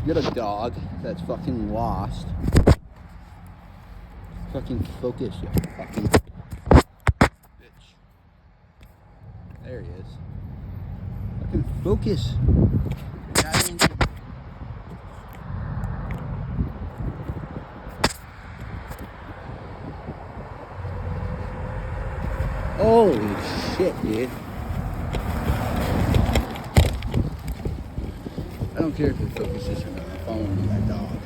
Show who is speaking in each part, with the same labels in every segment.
Speaker 1: You got a dog that's fucking lost. Fucking focus, you fucking bitch. There he is. Fucking focus. Holy shit, dude. I don't care if it focuses or not. I'm following that dog.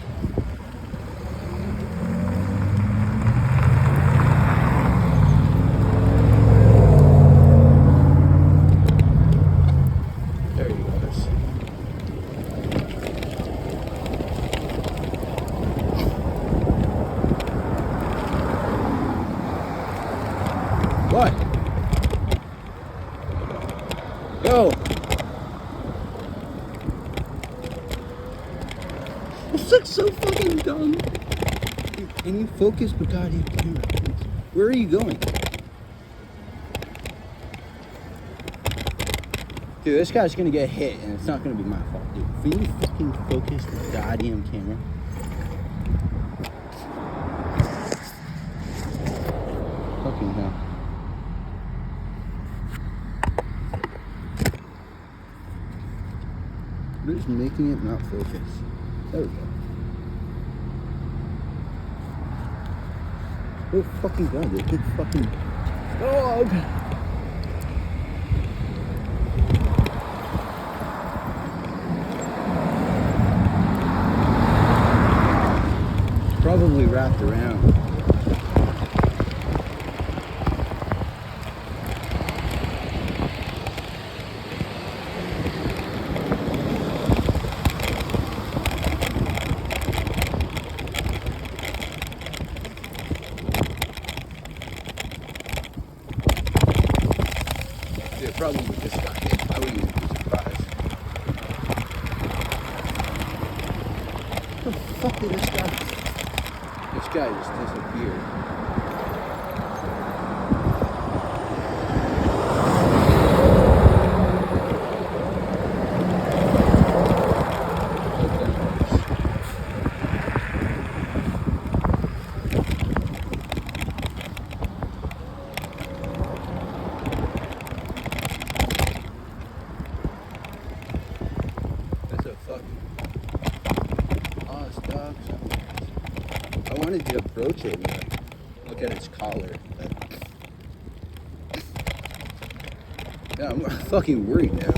Speaker 1: There he goes. What? Yo! This looks so fucking dumb. Dude, can you focus the goddamn camera, please? Where are you going? Dude, this guy's gonna get hit and it's not gonna be my fault, dude. Can you fucking focus the goddamn camera? Fucking hell. We're just making it not focus. There we go. Oh fucking god, dude. Good fucking dog. Probably wrapped around. Yeah, probably just got hit. I wouldn't even be surprised. What the fuck did this guy? This guy just disappeared. That's a fucking honest dog. I wanted to approach it and look at its collar, but yeah, I'm fucking worried now.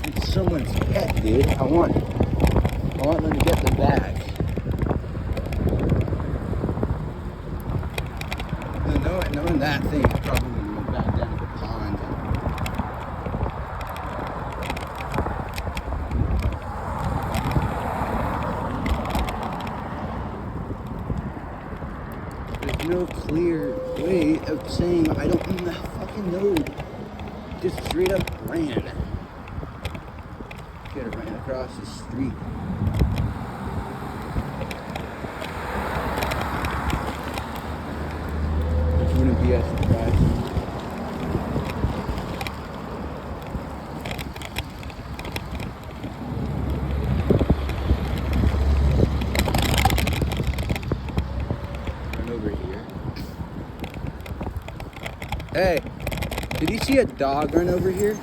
Speaker 1: It's someone's pet, dude. I want them to get them back. And knowing that thing is probably gonna go back down to the pond. There's no clear way of saying I don't fucking know. Just straight up ran. Could have ran across the street. Which wouldn't be as surprising. Run over here. Hey, did you see a dog run over here?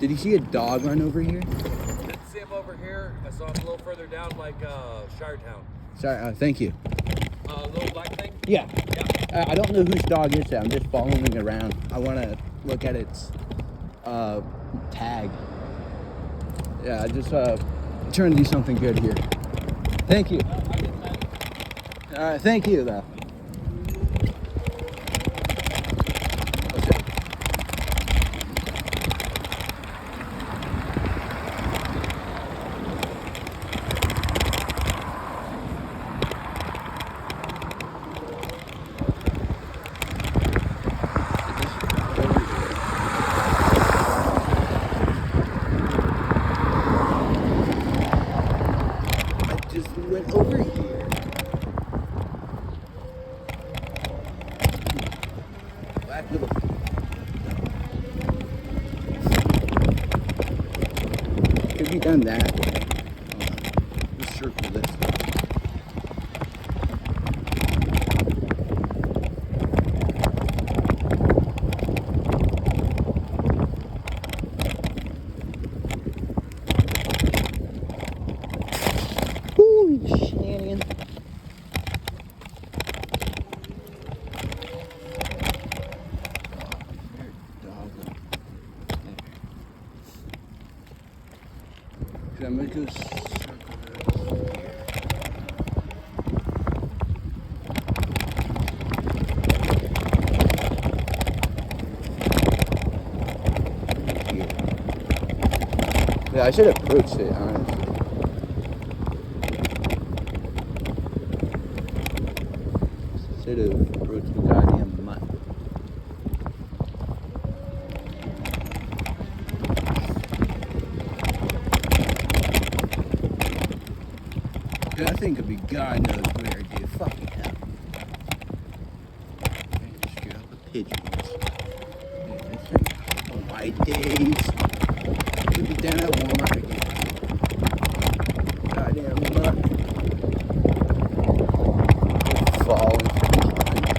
Speaker 1: Did you see a dog run over here?
Speaker 2: Didn't see him over here. I saw him a little further down, like Shiretown.
Speaker 1: Sorry, thank you.
Speaker 2: Little black thing?
Speaker 1: Yeah.
Speaker 2: Yeah.
Speaker 1: I don't know whose dog is that. I'm just following it around. I want to look at its tag. Yeah, I just trying to do something good here. Thank you. All right, thank you, though. Went over here. Black little. Could be done that way. circle this. Holy shenanigans. I'm gonna go circle this here. Yeah, I should have approached it, honestly. Should have approached the goddamn mutt. That thing could be God knows where, dude. Fucking hell. Man, just straight up with pigeons. Dude, this thing, oh my days. Could be down at Walmart again. Goddamn mutt. Falling from behind.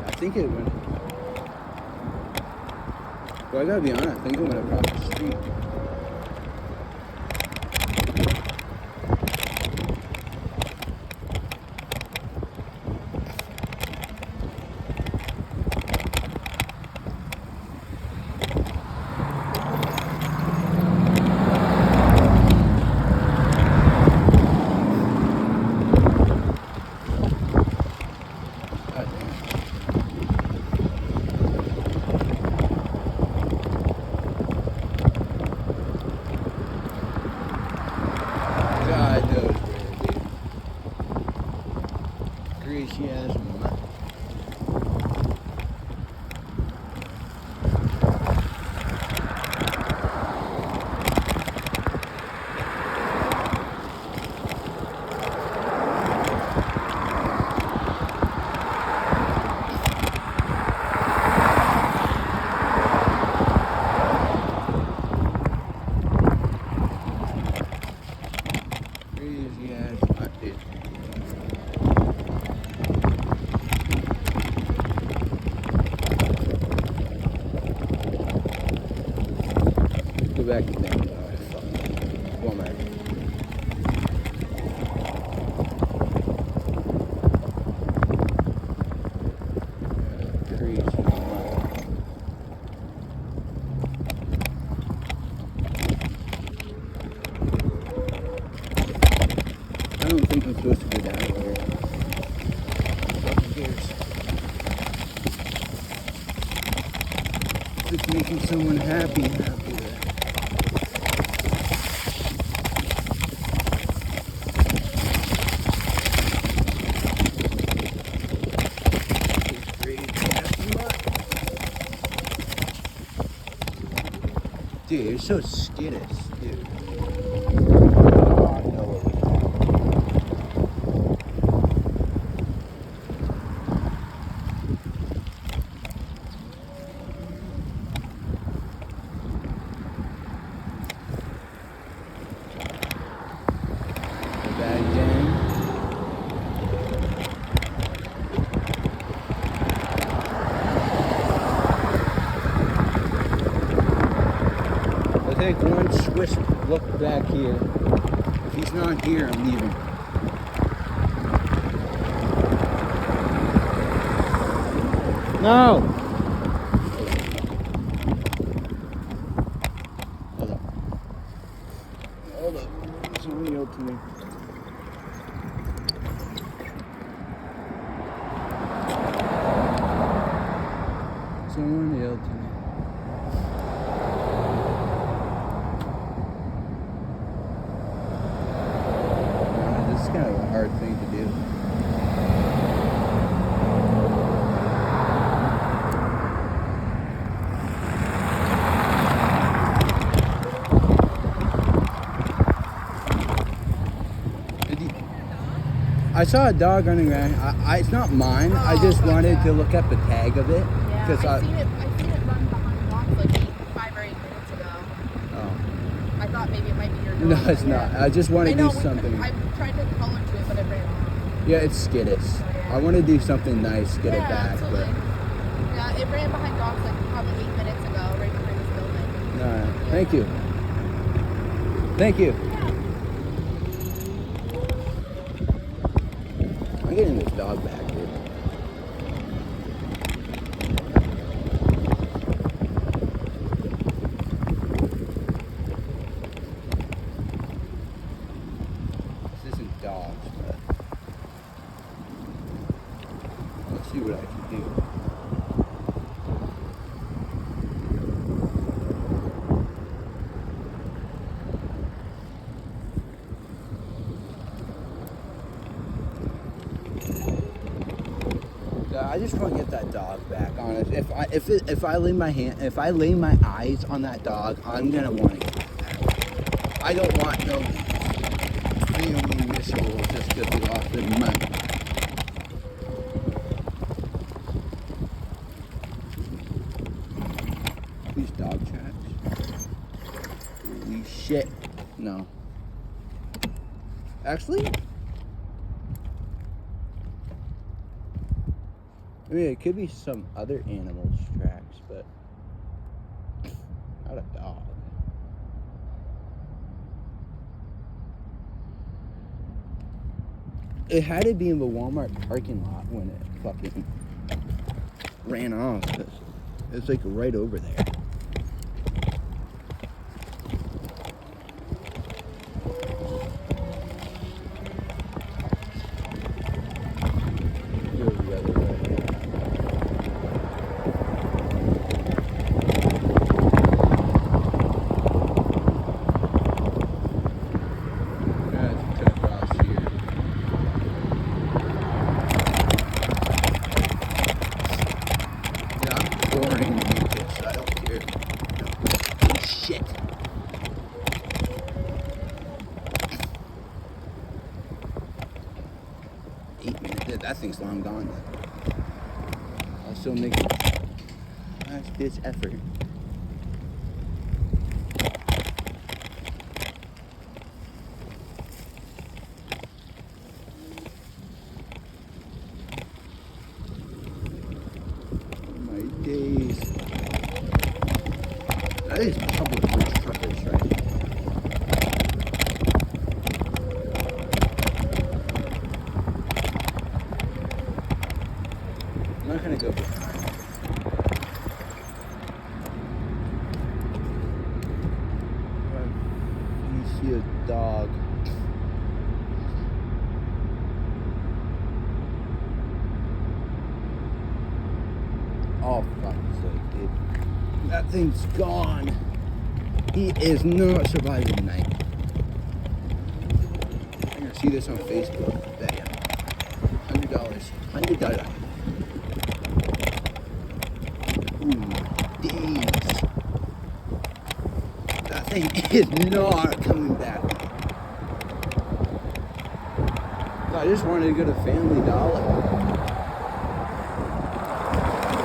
Speaker 1: I think it went. Well, I gotta be honest, I think it went across the street. God knows where, dude. Greasy ass mutt. Crazy ass mutt, dude. Go back to them. Fuck. Walmart. Crazy mutt. I don't think I'm supposed to go down here. Fucking cares. If it's making someone happy, I'm happy with it. It's crazy ass mutt. Dude, you're so skittish, dude. Oh, no. Bad gang. I think one swish look back here. If he's not here, I'm leaving. No! Hold up. Hold up. Someone yelled to me. Someone yelled to me. This is kind of a hard thing to do. I saw a dog running around. It's not mine. I just wanted to look up the tag of it.
Speaker 3: Yeah,
Speaker 1: Cause
Speaker 3: I seen it run behind blocks like 5 or 8 minutes ago.
Speaker 1: Oh.
Speaker 3: I thought maybe it might be your dog.
Speaker 1: No, it's not. I just want to do
Speaker 3: we
Speaker 1: something.
Speaker 3: I tried to color to it, but it ran off.
Speaker 1: Yeah, it's skittish.
Speaker 3: Yeah.
Speaker 1: I want to do something nice, get it back.
Speaker 3: Absolutely. Yeah, it ran behind dogs like probably 8 minutes ago, right behind this building.
Speaker 1: But all right. Thank you. Thank you. I'm getting this dog back, dude. This isn't dogs, but let's see what I can do. I just want to get that dog back. Honest, if I lay my eyes on that dog, I'm gonna want to get it back. I don't want no family miserable just because we lost their money. These dog tracks. Holy shit! No. Actually. I mean, it could be some other animal's tracks, but not a dog. It had to be in the Walmart parking lot when it fucking ran off. It's like right over there. Go the other way. That thing's long gone. I'll still make last ditch effort. My days. That is public bridge truckers, right? I'm not gonna go behind. You see a dog. Oh, fuck's sake, dude. That thing's gone. He is not surviving the night. I'm gonna see this on Facebook. Bet ya. $100. $100. Ooh, days. That thing is not coming back. I just wanted to go to Family Dollar.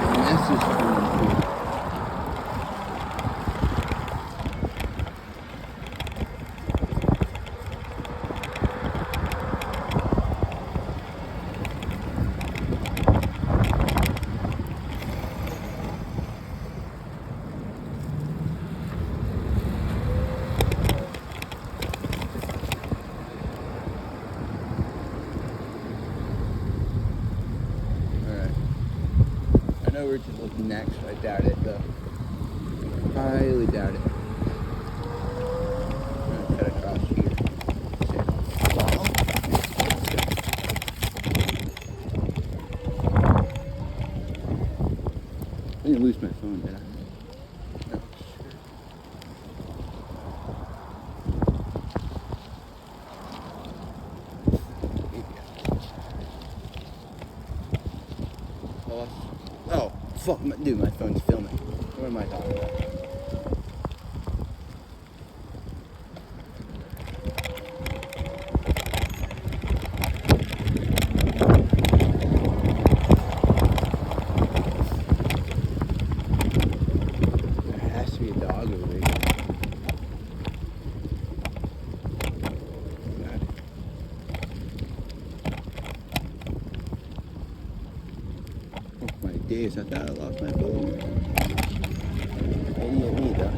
Speaker 1: And that's just coming through. I know where to look next. I doubt it, though. Highly doubt it. I'm gonna cut across here. I didn't lose my phone, did I? No. Oh, fuck, dude, my phone's filming. What am I talking about? days, I thought I lost my phone. Idiot me, though.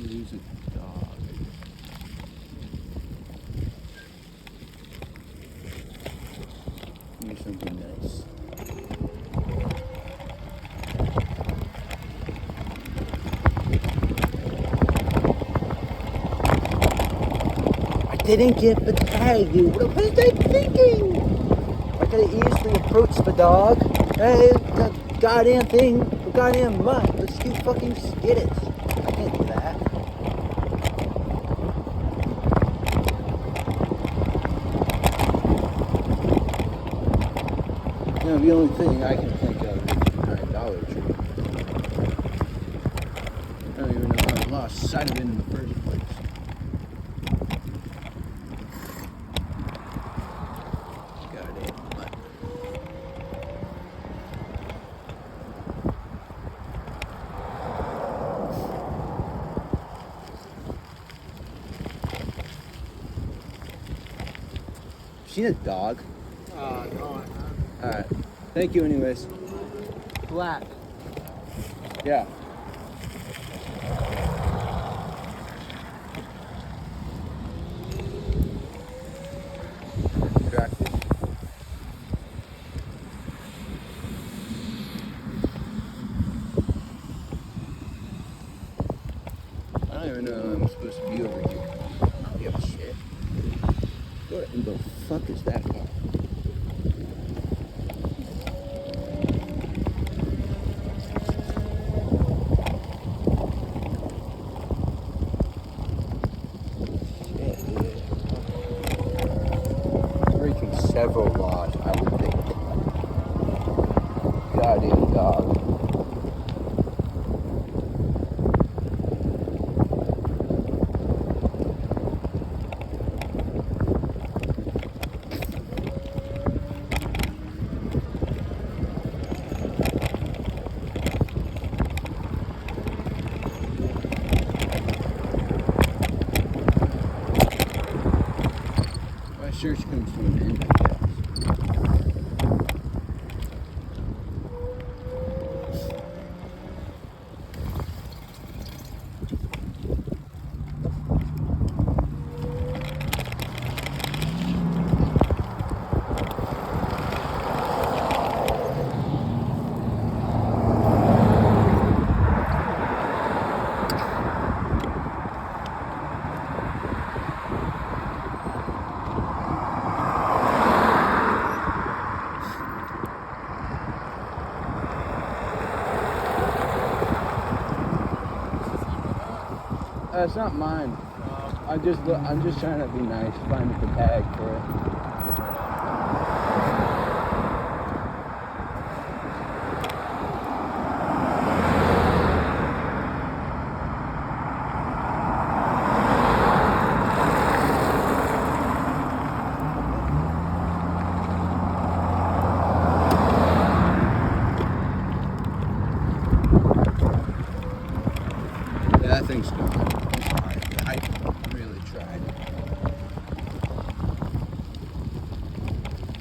Speaker 1: Lose a dog. Do something nice. I didn't get the tag, dude. What was I thinking? I could have easily approached the dog. Hey, the goddamn thing, the goddamn mutt. Let's do fucking skittles. I can't do that. You know, the only thing I can think of is Dollar Tree. I don't even know how I lost sight of it in the first place. Goddamn mutt. Seen a dog?
Speaker 4: No, I haven't.
Speaker 1: Alright. Thank you anyways.
Speaker 4: Black.
Speaker 1: Yeah. Attractive. I don't even know I'm supposed to be over here. I don't give a shit. What in the fuck is that car? Breaking several laws, I would think. Goddamn dog. My search comes to an end, I guess. It's not mine. I'm just trying to be nice, find the tag for it. Yeah, that thing's gone. I really tried.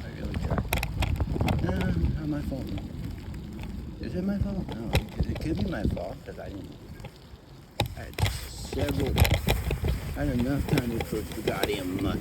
Speaker 1: I really tried. Not my fault. Is it my fault? No, it could be my fault because I didn't. I had enough time to approach the goddamn mutt.